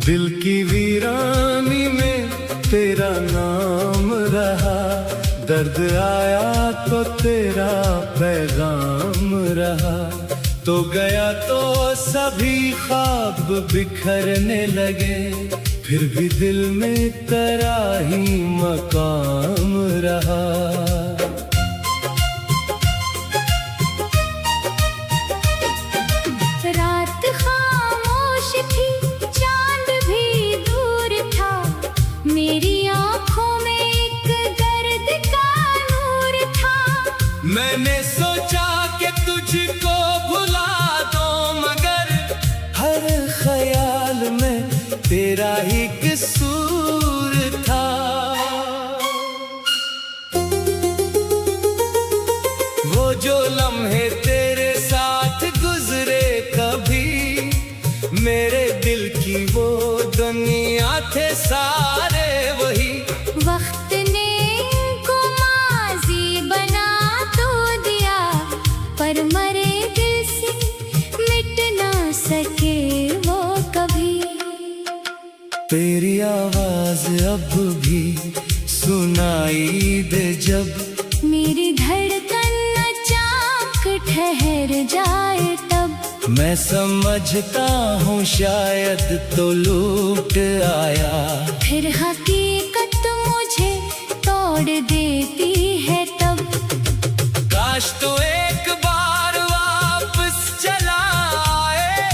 दिल की वीरानी में तेरा नाम रहा, दर्द आया तो तेरा पैगाम रहा। तो गया तो सभी ख्वाब बिखरने लगे, फिर भी दिल में तेरा ही मकाम रहा। रात खामोश थी, चांद भी दूर था, मेरी आंखों में एक दर्द का नूर था। मैंने सोचा कि तुझको भुला दो, मगर हर ख्याल में तेरा ही कसूर था। वो जो लम्हे तेरे साथ गुजरे कभी, मेरे दिल की वो दुनिया थे सारे वही। वक्त ने इनको माजी बना तो दिया, पर मरे दिल से मिट ना सके वो कभी। तेरी आवाज अब भी सुनाई दे जब, मेरी धड़कन अचानक ठहर जाए तब। मैं समझता हूँ शायद तो लूट आया, फिर हकीकत मुझे तोड़ देती है तब। काश तो एक बार वापस चला आए,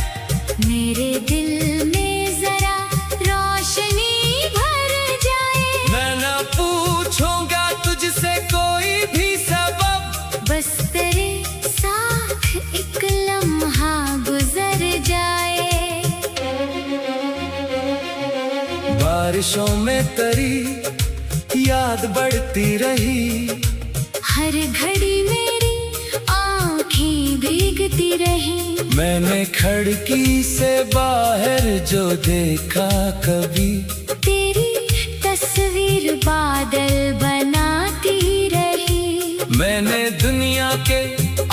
मेरे दिल में जरा रोशनी भर जाए। मैं ना पूछूंगा तुझसे कोई भी सबब, बस तेरे साथ एक लम्हा गुजर जाए। बारिशों में तेरी याद बढ़ती रही, हर घड़ी मेरी आँखें भीगती रही। मैंने खिड़की से बाहर जो देखा कभी, तेरी तस्वीर बादल बनाती रही। मैंने दुनिया के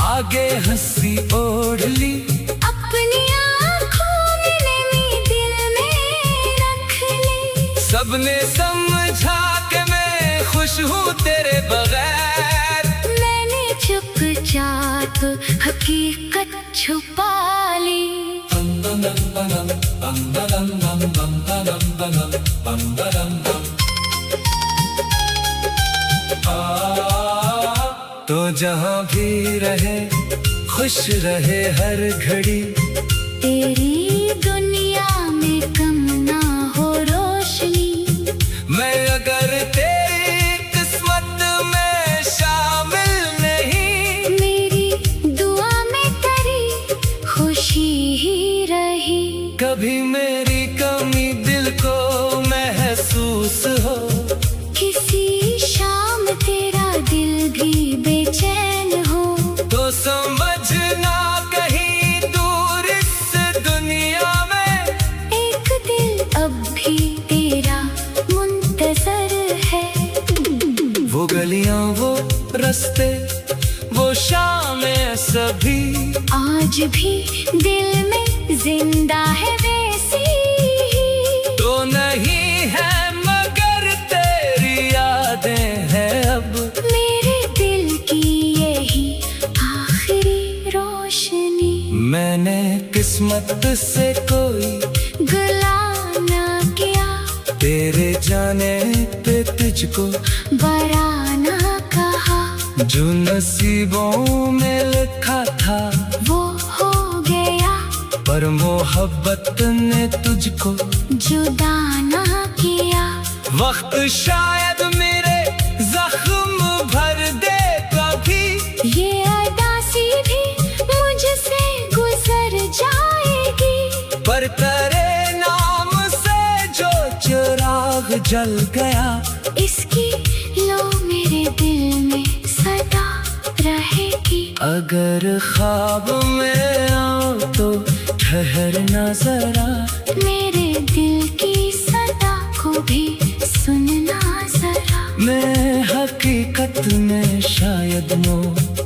आगे हंसी ओढ़ ली, अपनी आँखों में नमी दिल में रख ली। सबने समझा कि मैं खुश हूँ तेरे बगैर, मैंने चुपचाप हकीकत छुपा ली। तो जहाँ भी रहे खुश रहे हर घड़ी, तेरी दुनिया में कम ना हो रोशनी। मैं अगर तेरी किस्मत में शामिल नहीं, मेरी दुआ में तेरी खुशी ही रही। कभी मेरी कमी दिल को महसूस हो, किसी शाम तेरा दिल भी बेचैन हो, तो समझना कहीं दूर इस दुनिया में एक दिल अब भी तेरा मुंतजर है। वो गलियां वो रास्ते वो शामें सभी, आज भी दिल में जिंदा है वैसी ही। तो नहीं है मगर तेरी यादें हैं अब, मेरे दिल की यही आखिरी रोशनी। मैंने किस्मत से कोई गिला ना किया, तेरे जाने पे तुझको बरा ना कहा। जो नसीबों में लिखा था वो हो गया, पर मोहब्बत ने तुझको जुदा ना किया। वक्त शायद मेरे जख्म भर दे कभी, ये अदासी भी मुझसे गुजर जाएगी, पर तेरे नाम से जो चिराग जल गया, इसकी लो मेरे दिल में सदा रहेगी। अगर ख्वाब में आओ तो ठहरना जरा, मेरे दिल की सदा को भी सुनना जरा। मैं हकीकत में शायद नो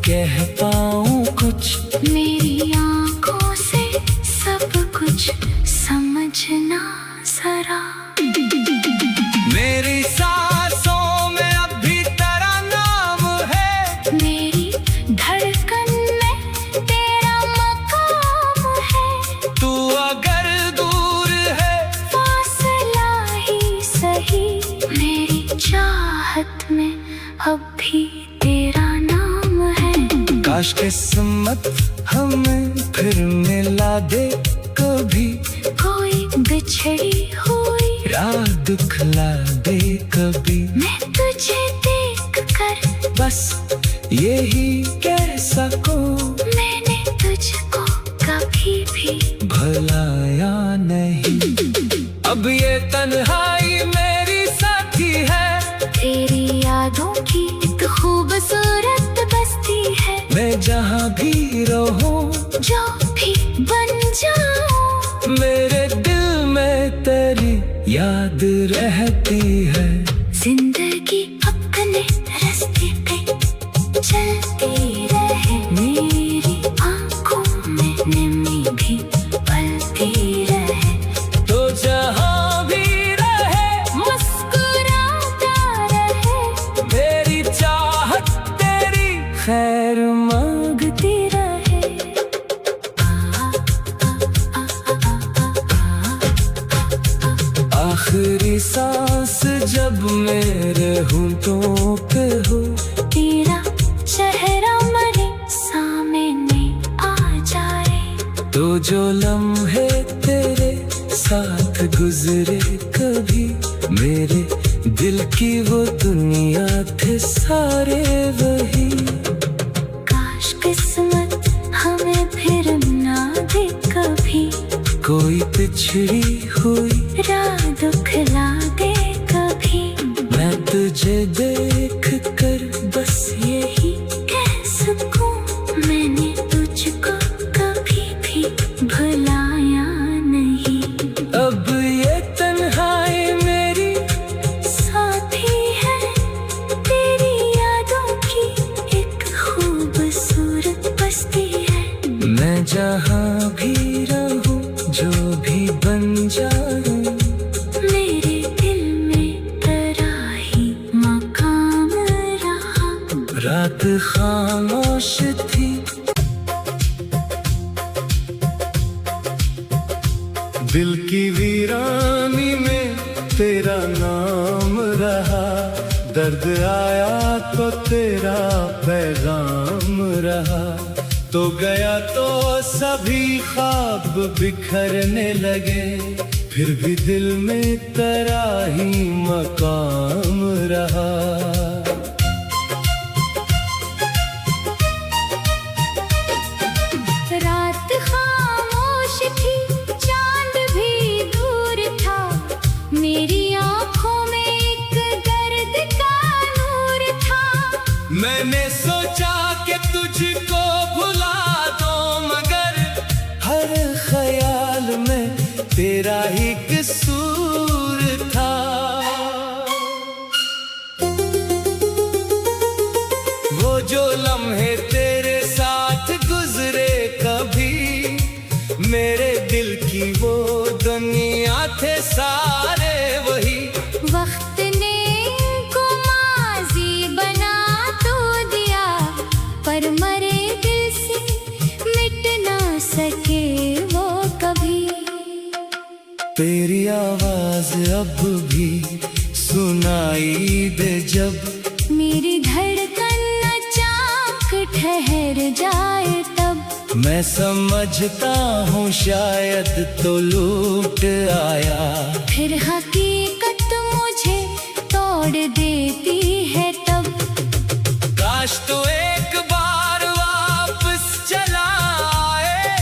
कह पाऊं कुछ, मेरी आंखों से सब कुछ समझना जरा। जरा। मेरी सांसों में अब भी तेरा नाम है, मेरी धड़कन में तेरा मकाम है। तू अगर दूर है फासला ही सही, मेरी चाहत में अब भी तेरा नाम है। काश किस्मत हमें फिर मिला दे कभी, कोई बिछड़ी हुई राह दिखला दे कभी। मैं तुझे देख कर बस यही कह सकूं, मैंने तुझको कभी भी भुलाया नहीं। अब ये तन्हाई मेरी साथी है, तेरी यादों की एक खूबसूरत बस्ती है। मैं जहाँ भी रहूं, जो भी बन जाऊं, मेरे दिल में तेरी याद रहती है। जिंदगी अपने रास्ते पे चलती रहे, मेरी आंखों में नमी भी पलती रहे। तो जहाँ भी रहे मुस्कुराता रहे, मेरी चाहत तेरी खैर मांगती रहे। आखिरी सांस जब मेरे होंठों पे हो, तेरा चेहरा मेरे सामने आ जाए, तो जो लम्हे तेरे साथ गुजरे कभी, मेरे दिल की वो दुनिया थे सारे वही। काश किस्मत हमें फिर ना दे कभी, कोई पिछड़ी हुई राह दुखला दे कभी। मैं तुझे देख कर बस यही कह सकूं, मैंने तुझको कभी भी भुलाया नहीं। अब ये तन्हाई मेरी साथी है, तेरी यादों की एक खूबसूरत बस्ती है। मैं जहाँ भी रहूं, जो भी बन जाऊं, मेरे दिल में तेरा ही मकाम रहा। रात खामोश थी, दिल की वीरानी में तेरा नाम रहा। दर्द आया तो तेरा पैगाम रहा, तो गया तो सभी ख्वाब बिखरने लगे, फिर भी दिल में तेरा ही मकाम रहा। रात खामोश थी, चांद भी दूर था, मेरी आंखों में एक दर्द का नूर था। मैंने सोचा कि तुझको भुला दो, मगर हर ख्याल में तेरा ही कसूर था। वो जो लम्हे तेरे साथ गुजरे कभी, मेरे दिल की वो दुनिया थे सारे वही। वक्त ने इनको माजी बना तो दिया, पर मरे दिल से मिट ना सके वो कभी। तेरी आवाज अब भी सुनाई दे जब, मेरी धड़कन अचानक ठहर जाए तब। मैं समझता हूँ शायद तो लूट आया, फिर हकीकत मुझे तोड़ देती है तब। काश तो एक बार वापस चला आए,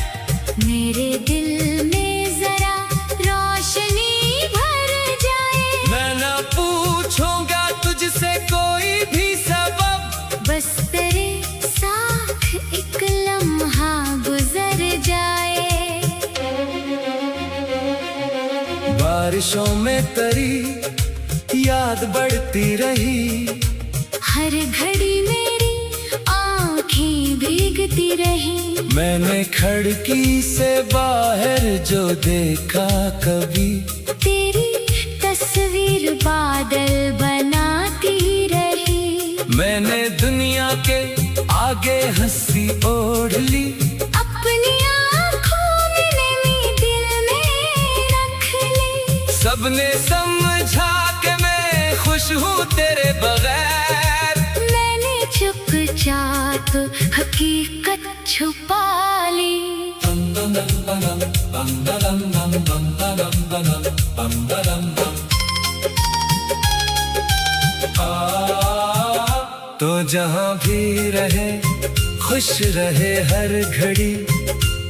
मेरे दिल में जरा रोशनी भर जाए। मैं ना पूछूंगा तुझसे कोई भी सबब, बस तेरे साथ एक लम्हा गुजर जाए। बारिशों में तेरी याद बढ़ती रही, हर घड़ी मेरी आँखें भीगती रही। मैंने खिड़की से बाहर जो देखा कभी, तेरी तस्वीर बादल बनाती रही। मैंने दुनिया के आगे हंसी ओढ़ ली, अपनी आँखों में नमी दिल में रख ली। सबने समझा कि मैं खुश हूँ तेरे बगैर। मैंने चुपचाप हकीकत छुपा ली। तो जहाँ भी रहे खुश रहे हर घड़ी,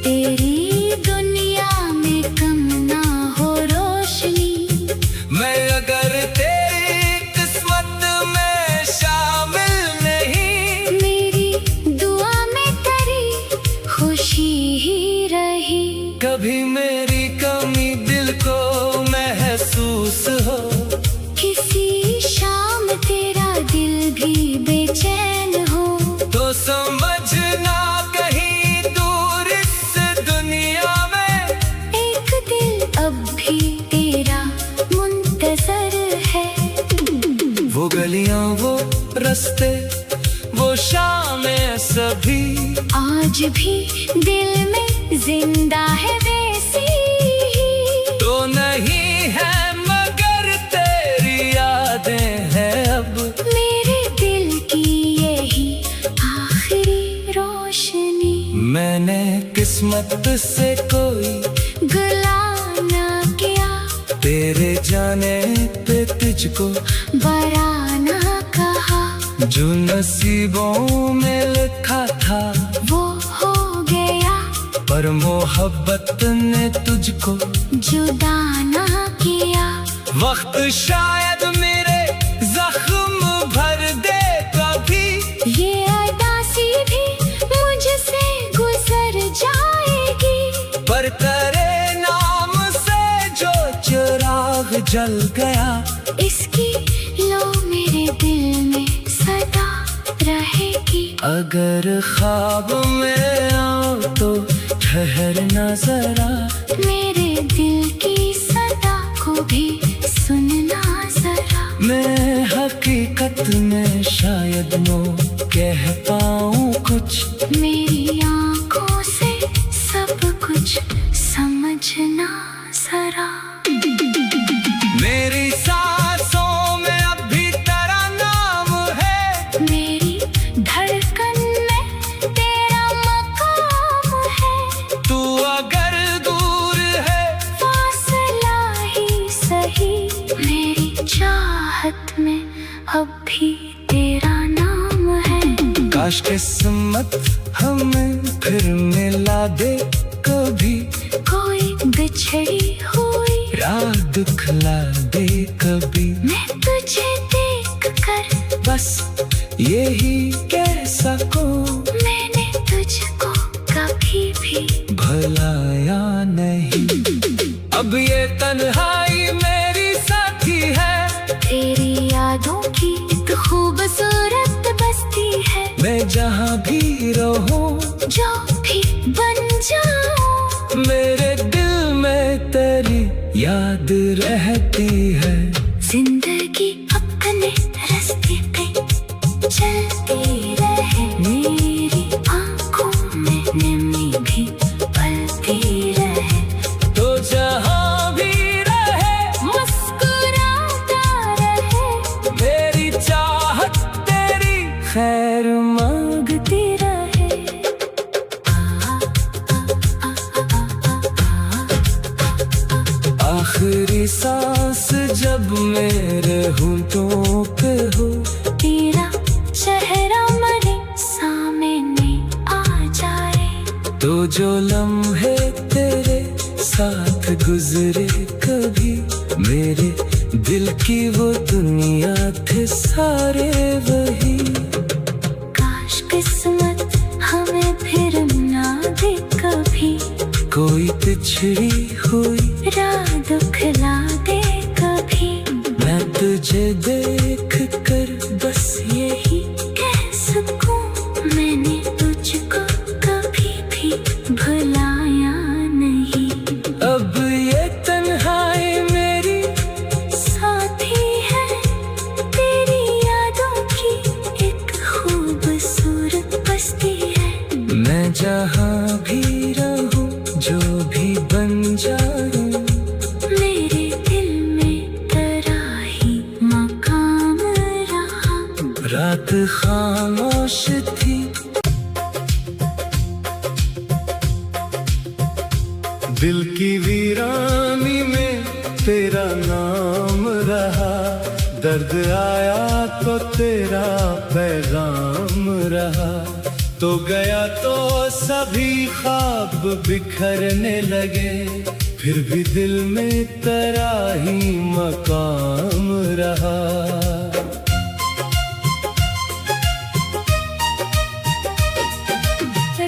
तेरी दुनिया में कम ना हो रोशनी। मैं अगर तेरी किस्मत में शामिल नहीं, मेरी दुआ में तेरी खुशी ही रही। कभी मेरी कमी दिल को महसूस हो, किसी शाम तेरा दिल भी बेचैन हो, तो समझना कहीं दूर इस दुनिया में एक दिल अब भी तेरा मुंतजर है। वो गलियां वो रास्ते वो शामें सभी आज भी दिल में जिंदा है वैसी ही। तो नहीं है मगर तेरी यादें हैं अब, मेरे दिल की यही आखिरी रोशनी। मैंने किस्मत से कोई गिला ना किया, तेरे जाने पे तुझको बरा ना कहा। जो नसीबों में लिखा था वो हो गया, पर मोहब्बत ने तुझको जुदा ना किया। वक्त शायद मेरे जख्म भर दे कभी, ये अदासी भी मुझसे गुजर जाएगी। पर तेरे नाम से जो चिराग जल गया, इसकी लो मेरे दिल में सदा रहेगी। अगर ख्वाब में आओ तो ठहरना जरा, मेरे दिल की सदा को भी सुनना जरा। मैं हकीकत में शायद नो कह पाऊँ कुछ, मेरी आँखों से सब कुछ समझना जरा। मेरी सांसों में अब भी तेरा नाम है, मेरी धड़कन में तेरा मकाम है। तू अगर दूर है फासला ही सही, मेरी चाहत में अब भी तेरा नाम है। काश किस्मत हमें फिर मिला दे कभी, कोई बिछड़ी हुई राह दिखला दे कभी। मैं तुझे देख कर बस यही कह सकूं, मैंने तुझको कभी भी भलाया नहीं। अब ये तन्हाई मेरी साथी है, तेरी यादों की एक खूबसूरत बस्ती है। मैं जहाँ भी रहूं जो भी बन जाऊं, मेरे दिल में तेरी याद रहती है। जिंदगी अपने रास्ते पे चलती रहे, मेरी आंखों में नमी भी पलती रहे। तो जहाँ भी रहे मुस्कुराता रहे, मेरी चाहत तेरी खैर मांगती रहे। आखिरी सांस जब मेरे होंठों पे हो, तेरा चेहरा मेरे सामने आ जाए। तो जो लम्हे तेरे साथ गुजरे कभी, मेरे दिल की वो दुनिया थे सारे वही। काश किस्मत हमें फिर ना दे कभी, कोई पिछड़ी हुई राह दुखला दे कभी। मैं तुझे देख कर बस यही कह सकूं, मैंने तुझको कभी भी भुलाया नहीं। अब ये तन्हाई मेरी जो भी बन जाए, मेरे दिल में तेरा ही मकाम रहा। रात खामोश थी, दिल की वीरानी में तेरा नाम रहा। दर्द आया तो तेरा पैगाम रहा। तो गया तो सभी ख्वाब बिखरने लगे, फिर भी दिल में तेरा ही मकाम रहा।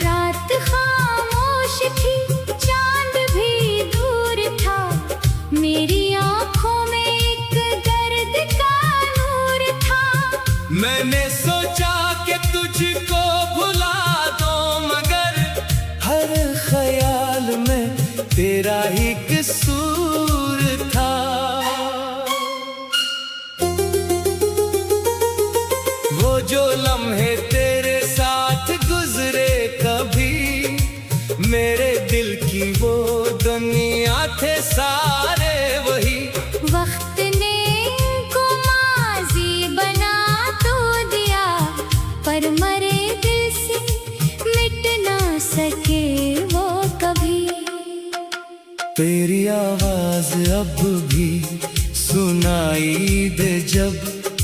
रात खामोश थी, चांद भी दूर था। मेरी आंखों में एक दर्द का नूर था। मैंने सोचा कि तुझको भुला दो, मगर हर ख्याल में तेरा ही कसूर था। वो जो लम्हे तेरे साथ गुजरे कभी, मेरे दिल की वो दुनिया थे सारे वही। वक्त ने इनको माजी बना तो दिया, पर मरे दिल से मिट ना सके वो कभी। तेरी आवाज अब भी सुनाई दे जब,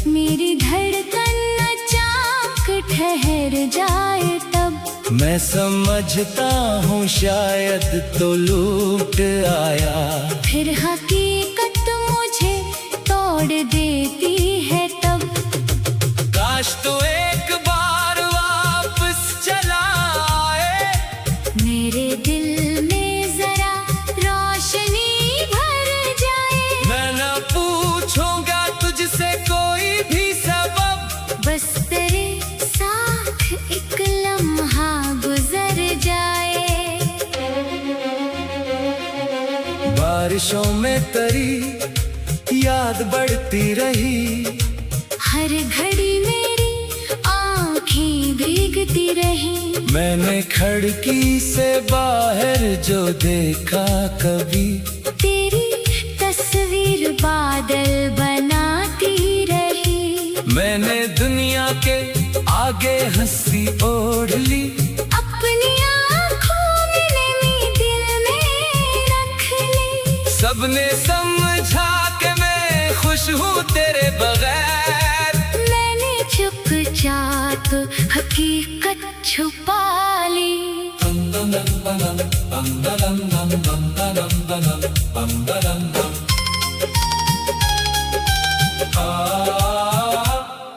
मेरी धड़कन अचानक ठहर जाए तब। मैं समझता हूँ शायद तो लूट आया। फिर हकीकत मुझे तोड़ देती है तब। काश तो एक बार वापस चला आए, मेरे दिल में जरा रोशनी भर जाए। मैं न पूछूंगा तुझसे कोई भी सबब, बस तेरे साथ एक लम्हा गुजर जाए। बारिशों में तेरी याद बढ़ती रही, हर घड़ी मेरी आँखें भीगती रही। मैंने खिड़की से बाहर जो देखा कभी, तेरी तस्वीर बादल बनाती रही। मैंने दुनिया के आगे हंसी ओढ़ ली, अपनी आँखों में नमी दिल में रख ली। सबने समझा कि मैं खुश हूँ तेरे बगैर। मैंने चुपचाप हकीकत छुपा ली।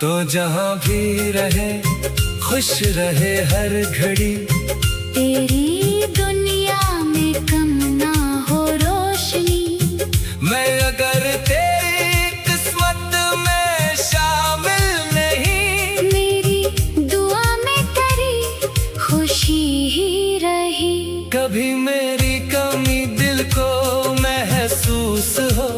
तो जहाँ भी रहे खुश रहे हर घड़ी, तेरी दुनिया में कम ना हो रोशनी। मैं अगर तेरी किस्मत में शामिल नहीं, मेरी दुआ में तेरी खुशी ही रही। कभी मेरी कमी दिल को महसूस हो,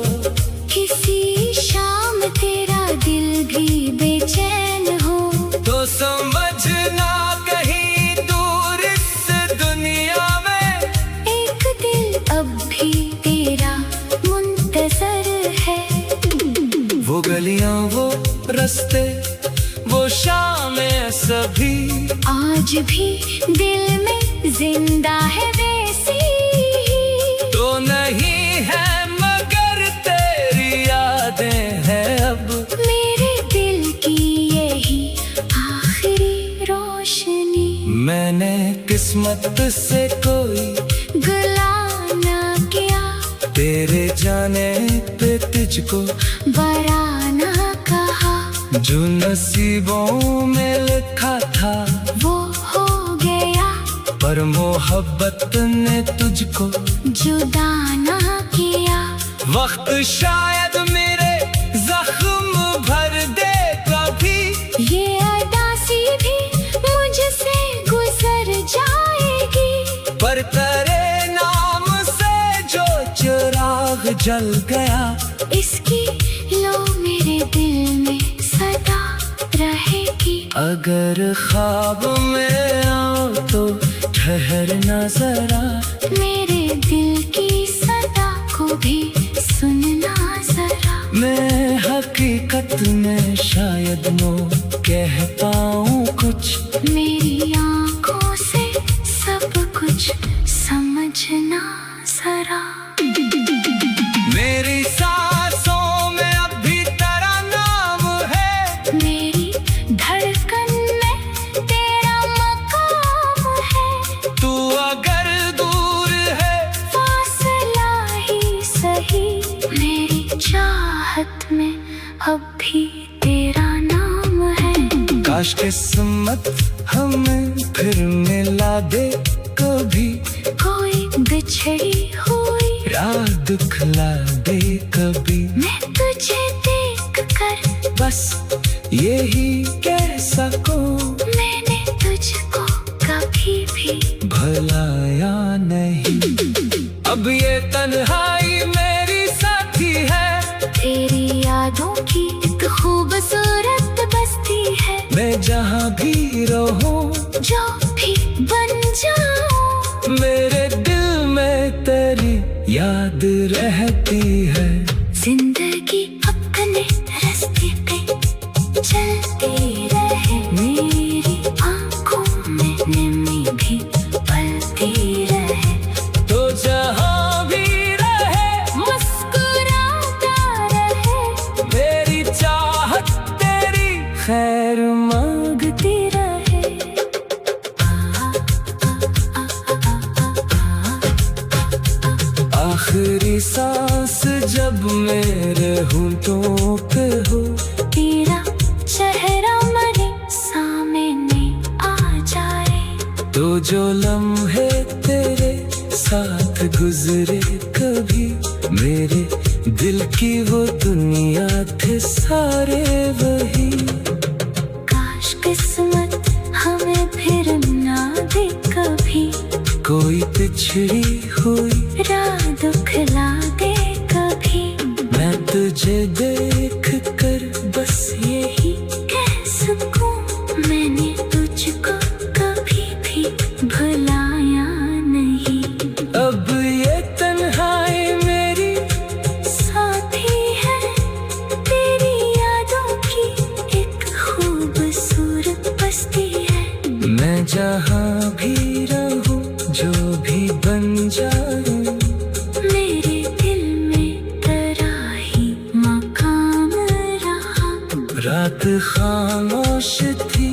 किसी शाम तेरा दिल भी बेचैन हो, तो समझना कहीं दूर इस दुनिया में एक दिल अब भी तेरा मुंतजर है। वो गलियां वो रास्ते वो शामें सभी, आज भी दिल में जिंदा है वैसी। तो नहीं है मगर तेरी यादें हैं अब, मेरे दिल की यही आखिरी रोशनी। मैंने किस्मत से कोई गला ना किया, तेरे जाने पे तुझको बरा ना कहा। जो नसीबों में लिखा था वो हो गया, पर मोहब्बत ने तुझको जुदा ना किया। वक्त शायद मेरे जख्म भर दे कभी, ये अदासी भी मुझसे गुजर जाएगी। पर तेरे नाम से जो चिराग जल गया, इसकी लो मेरे दिल में सदा रहेगी। अगर ख्वाब में आओ तो ठहरना जरा, मेरे दिल की सदा को भी सुनना जरा। मैं हकीकत में शायद नो कह पाऊं कुछ, मेरी आंखों से सब कुछ समझना जरा। मेरी सांसों में अब भी तेरा नाम है, मेरी धड़कन में तेरा मकाम है। तू अगर दूर है फासला ही सही, मेरी चाहत में अब भी तेरा नाम है। काश किस्मत हमें फिर मिला दे कभी, कोई बिछड़ी हुई राह दिखला दे कभी। मैं तुझे देख कर बस यही कह सकूं, मैंने तुझको कभी भी भुलाया नहीं। अब ये तन्हाई मेरी साथी है, तेरी यादों की एक खूबसूरत बस्ती है। मैं जहाँ भी रहूं, जो भी बन जाऊं, मेरे दिल में तेरी याद रहती है। जिंदगी अपने रास्ते पे चलती रहे, मेरी आंखों में नमी भी पलती रहे। तो जहाँ भी रहे मुस्कुराता रहे, मेरी चाहत तेरी खैर मांगती रहे। आखिरी सांस जब मेरे होंठों पे हो, तेरा चेहरा मेरे सामने आ जाए। तो जो लम्हे तेरे साथ गुजरे कभी, मेरे दिल की वो दुनिया थे सारे वही। काश किस्मत हमें फिर ना दे कभी, कोई पिछड़ी हुई राह दुखला दे कभी। मैं तुझे देख कर बस यही कह सकूं, मैंने तुझको कभी भी भुलाया नहीं। अब ये तन्हाई मेरी साथी है, तेरी यादों की एक खूबसूरत बस्ती है। मैं जहाँ भी रहूं, जो भी बन जाऊं, मेरे दिल में तेरा ही मकाम रहा। रात खामोश थी